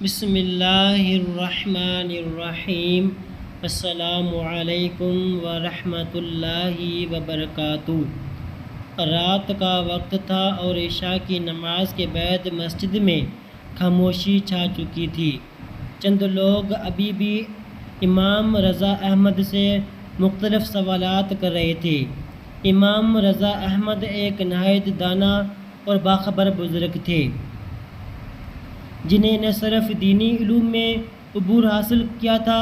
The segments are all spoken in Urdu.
بسم اللہ الرحمن الرحیم۔ السلام علیکم ورحمۃ اللہ وبرکاتہ۔ رات کا وقت تھا اور عشاء کی نماز کے بعد مسجد میں خاموشی چھا چکی تھی۔ چند لوگ ابھی بھی امام رضا احمد سے مختلف سوالات کر رہے تھے۔ امام رضا احمد ایک نہایت دانا اور باخبر بزرگ تھے، جنہیں نہ صرف دینی علوم میں عبور حاصل کیا تھا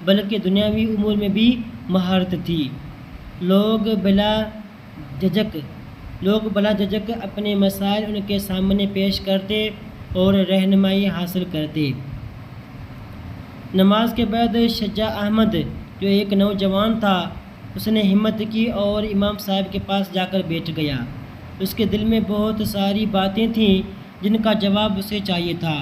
بلکہ دنیاوی امور میں بھی مہارت تھی۔ لوگ بلا جھجک اپنے مسائل ان کے سامنے پیش کرتے اور رہنمائی حاصل کرتے۔ نماز کے بعد شجاع احمد، جو ایک نوجوان تھا، اس نے ہمت کی اور امام صاحب کے پاس جا کر بیٹھ گیا۔ اس کے دل میں بہت ساری باتیں تھیں جن کا جواب اسے چاہیے تھا۔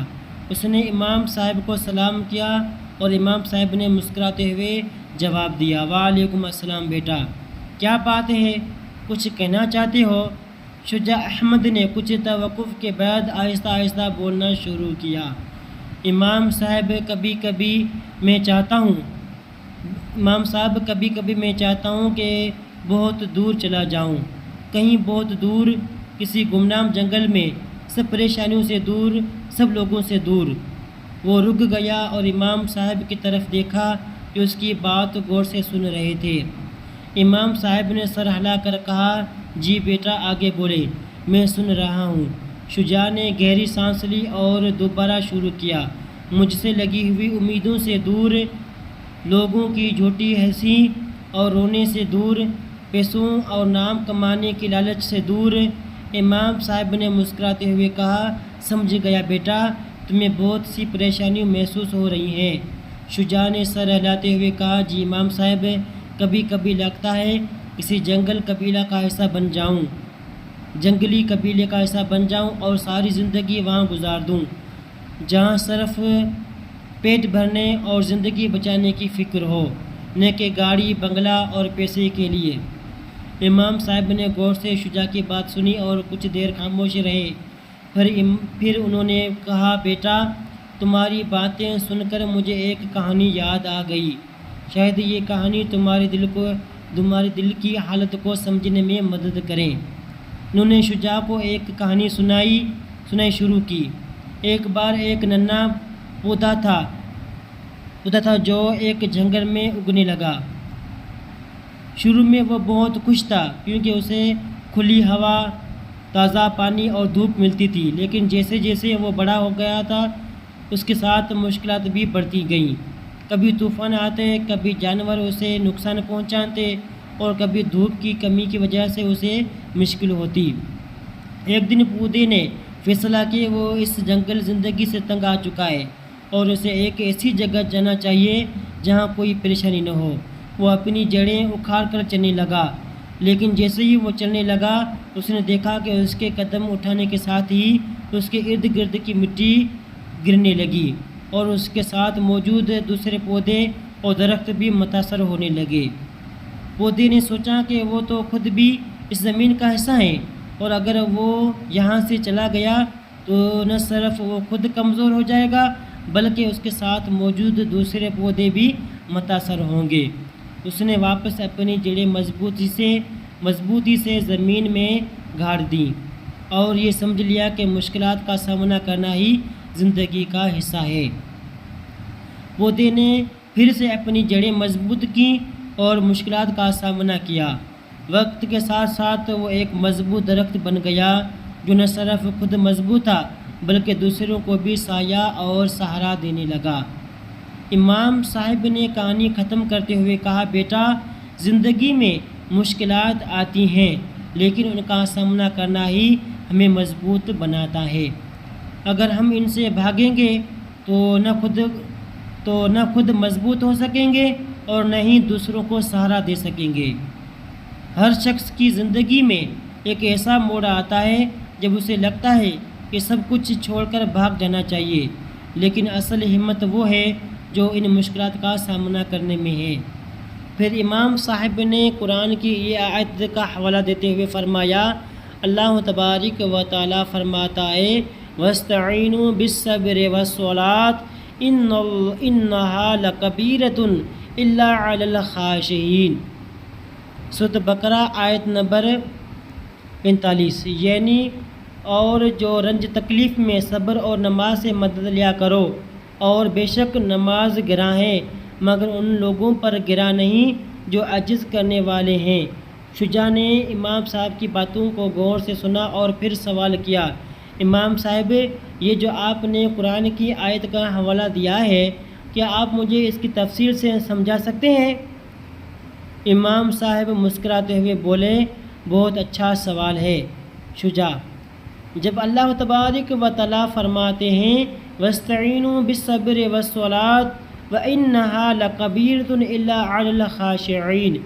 اس نے امام صاحب کو سلام کیا اور امام صاحب نے مسکراتے ہوئے جواب دیا، وعلیکم السلام بیٹا، کیا بات ہے، کچھ کہنا چاہتے ہو؟ شجاع احمد نے کچھ توقف کے بعد آہستہ آہستہ بولنا شروع کیا۔ امام صاحب کبھی کبھی میں چاہتا ہوں کہ بہت دور چلا جاؤں، کہیں بہت دور، کسی گمنام جنگل میں، سب پریشانیوں سے دور، سب لوگوں سے دور۔ وہ رک گیا اور امام صاحب کی طرف دیکھا جو اس کی بات غور سے سن رہے تھے۔ امام صاحب نے سر ہلا کر کہا، جی بیٹا آگے بولے، میں سن رہا ہوں۔ شجاع نے گہری سانس لی اور دوبارہ شروع کیا، مجھ سے لگی ہوئی امیدوں سے دور، لوگوں کی جھوٹی ہنسی اور رونے سے دور، پیسوں اور نام کمانے کی لالچ سے دور۔ امام صاحب نے مسکراتے ہوئے کہا، سمجھ گیا بیٹا، تمہیں بہت سی پریشانیاں محسوس ہو رہی ہیں۔ شجاع نے سر ہلاتے ہوئے کہا، جی امام صاحب، کبھی کبھی لگتا ہے کسی جنگلی قبیلے کا حصہ بن جاؤں اور ساری زندگی وہاں گزار دوں، جہاں صرف پیٹ بھرنے اور زندگی بچانے کی فکر ہو، نہ کہ گاڑی، بنگلہ اور پیسے کے لیے۔ امام صاحب نے غور سے شجاع کی بات سنی اور کچھ دیر خاموش رہے۔ پھر انہوں نے کہا، بیٹا تمہاری باتیں سن کر مجھے ایک کہانی یاد آ گئی، شاید یہ کہانی تمہارے دل کی حالت کو سمجھنے میں مدد کرے۔ انہوں نے شجاع کو ایک کہانی سنائی شروع کی۔ ایک بار ایک ننھا پودا تھا جو ایک جنگل میں اگنے لگا۔ شروع میں وہ بہت خوش تھا کیونکہ اسے کھلی ہوا، تازہ پانی اور دھوپ ملتی تھی، لیکن جیسے جیسے وہ بڑا ہو گیا تھا اس کے ساتھ مشکلات بھی بڑھتی گئیں۔ کبھی طوفان آتے، کبھی جانور اسے نقصان پہنچاتے اور کبھی دھوپ کی کمی کی وجہ سے اسے مشکل ہوتی۔ ایک دن پودے نے فیصلہ کیا وہ اس جنگل زندگی سے تنگ آ چکا ہے اور اسے ایک ایسی جگہ جانا چاہیے جہاں کوئی پریشانی نہ ہو۔ وہ اپنی جڑیں اکھاڑ کر چلنے لگا، لیکن جیسے ہی وہ چلنے لگا اس نے دیکھا کہ اس کے قدم اٹھانے کے ساتھ ہی اس کے ارد گرد کی مٹی گرنے لگی اور اس کے ساتھ موجود دوسرے پودے اور درخت بھی متاثر ہونے لگے۔ پودے نے سوچا کہ وہ تو خود بھی اس زمین کا حصہ ہے اور اگر وہ یہاں سے چلا گیا تو نہ صرف وہ خود کمزور ہو جائے گا بلکہ اس کے ساتھ موجود دوسرے پودے بھی متاثر ہوں گے۔ اس نے واپس اپنی جڑیں مضبوطی سے زمین میں گاڑ دیں اور یہ سمجھ لیا کہ مشکلات کا سامنا کرنا ہی زندگی کا حصہ ہے۔ پودے نے پھر سے اپنی جڑیں مضبوط کیں اور مشکلات کا سامنا کیا۔ وقت کے ساتھ ساتھ وہ ایک مضبوط درخت بن گیا جو نہ صرف خود مضبوط تھا بلکہ دوسروں کو بھی سایہ اور سہارا دینے لگا۔ امام صاحب نے کہانی ختم کرتے ہوئے کہا، بیٹا زندگی میں مشکلات آتی ہیں لیکن ان کا سامنا کرنا ہی ہمیں مضبوط بناتا ہے۔ اگر ہم ان سے بھاگیں گے تو نہ خود مضبوط ہو سکیں گے اور نہ ہی دوسروں کو سہارا دے سکیں گے۔ ہر شخص کی زندگی میں ایک ایسا موڑ آتا ہے جب اسے لگتا ہے کہ سب کچھ چھوڑ کر بھاگ جانا چاہیے، لیکن اصل ہمت وہ ہے جو ان مشکلات کا سامنا کرنے میں ہے۔ پھر امام صاحب نے قرآن کی یہ آیت کا حوالہ دیتے ہوئے فرمایا، اللہ تبارک و تعالیٰ فرماتا ہے، وَاسْتَعِينُوا بِالصَّبْرِ وَالصَّلَاةِ إِنَّهَا لَكَبِيرَةٌ إِلَّا عَلَى الْخَاشِعِينَ۔ سورۃ بقرہ آیت نمبر 45، یعنی اور جو رنج تکلیف میں صبر اور نماز سے مدد لیا کرو، اور بے شک نماز گراں ہے مگر ان لوگوں پر گراں نہیں جو عجز کرنے والے ہیں۔ شجاع نے امام صاحب کی باتوں کو غور سے سنا اور پھر سوال کیا، امام صاحب یہ جو آپ نے قرآن کی آیت کا حوالہ دیا ہے، کیا آپ مجھے اس کی تفصیل سے سمجھا سکتے ہیں؟ امام صاحب مسکراتے ہوئے بولے، بہت اچھا سوال ہے شجاع۔ جب اللہ تبارک و تعالیٰ فرماتے ہیں وَاسْتَعِينُوا بِالصَّبْرِ وَالصَّلَاةِ وَإِنَّهَا لَكَبِيرَةٌ إِلَّا عَلَى الْخَاشِعِينَ،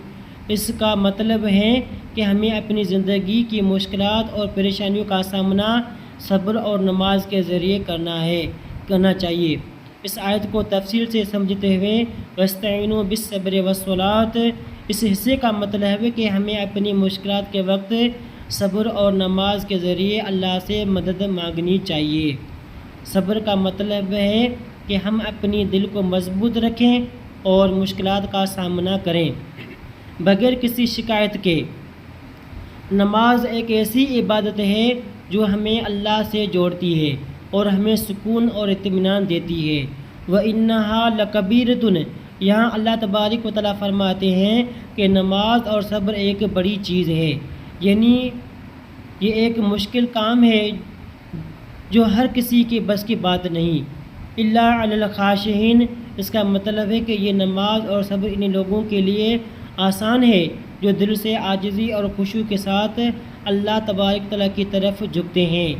اس کا مطلب ہے کہ ہمیں اپنی زندگی کی مشکلات اور پریشانیوں کا سامنا صبر اور نماز کے ذریعے کرنا چاہیے۔ اس آیت کو تفصیل سے سمجھتے ہوئے وَاسْتَعِينُوا بِالصَّبْرِ وَالصَّلَاةِ اس حصے کا مطلب ہے کہ ہمیں اپنی مشکلات کے وقت صبر اور نماز کے ذریعے اللہ سے مدد مانگنی چاہیے۔ صبر کا مطلب ہے کہ ہم اپنی دل کو مضبوط رکھیں اور مشکلات کا سامنا کریں بغیر کسی شکایت کے۔ نماز ایک ایسی عبادت ہے جو ہمیں اللہ سے جوڑتی ہے اور ہمیں سکون اور اطمینان دیتی ہے۔ وَإِنَّهَا لَكَبِيرَةٌ، یہاں اللہ تبارک و تعالیٰ فرماتے ہیں کہ نماز اور صبر ایک بڑی چیز ہے، یعنی یہ ایک مشکل کام ہے جو ہر کسی کے بس کی بات نہیں۔ الا علی الخاشعین، اس کا مطلب ہے کہ یہ نماز اور صبر ان لوگوں کے لیے آسان ہے جو دل سے عاجزی اور خشوع کے ساتھ اللہ تبارک تعالیٰ کی طرف جھکتے ہیں۔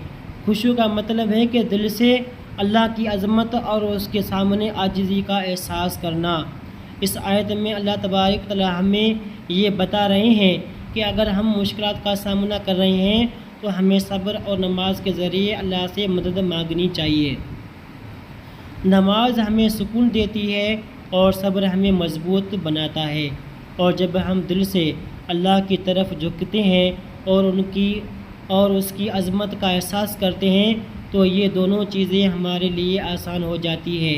خشوع کا مطلب ہے کہ دل سے اللہ کی عظمت اور اس کے سامنے عاجزی کا احساس کرنا۔ اس آیت میں اللہ تبارک تعالیٰ ہمیں یہ بتا رہے ہیں کہ اگر ہم مشکلات کا سامنا کر رہے ہیں تو ہمیں صبر اور نماز کے ذریعے اللہ سے مدد مانگنی چاہیے۔ نماز ہمیں سکون دیتی ہے اور صبر ہمیں مضبوط بناتا ہے، اور جب ہم دل سے اللہ کی طرف جھکتے ہیں اور اس کی عظمت کا احساس کرتے ہیں تو یہ دونوں چیزیں ہمارے لیے آسان ہو جاتی ہے۔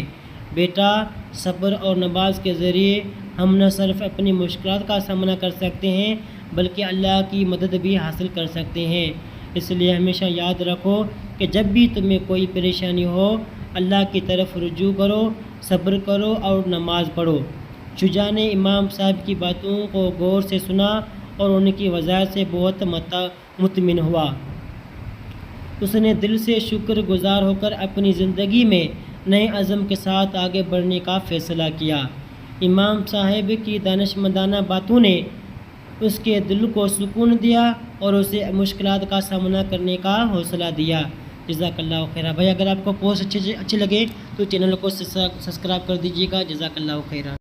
بیٹا، صبر اور نماز کے ذریعے ہم نہ صرف اپنی مشکلات کا سامنا کر سکتے ہیں بلکہ اللہ کی مدد بھی حاصل کر سکتے ہیں۔ اس لیے ہمیشہ یاد رکھو کہ جب بھی تمہیں کوئی پریشانی ہو، اللہ کی طرف رجوع کرو، صبر کرو اور نماز پڑھو۔ شجاع نے امام صاحب کی باتوں کو غور سے سنا اور ان کی وضاحت سے بہت مطمئن ہوا۔ اس نے دل سے شکر گزار ہو کر اپنی زندگی میں نئے عزم کے ساتھ آگے بڑھنے کا فیصلہ کیا۔ امام صاحب کی دانشمندانہ باتوں نے اس کے دل کو سکون دیا اور اسے مشکلات کا سامنا کرنے کا حوصلہ دیا۔ جزاک اللہ خیرہ۔ بھائی اگر آپ کو پوسٹ اچھے لگے تو چینل کو سبسکرائب کر دیجیے گا۔ جزاک اللہ خیرہ۔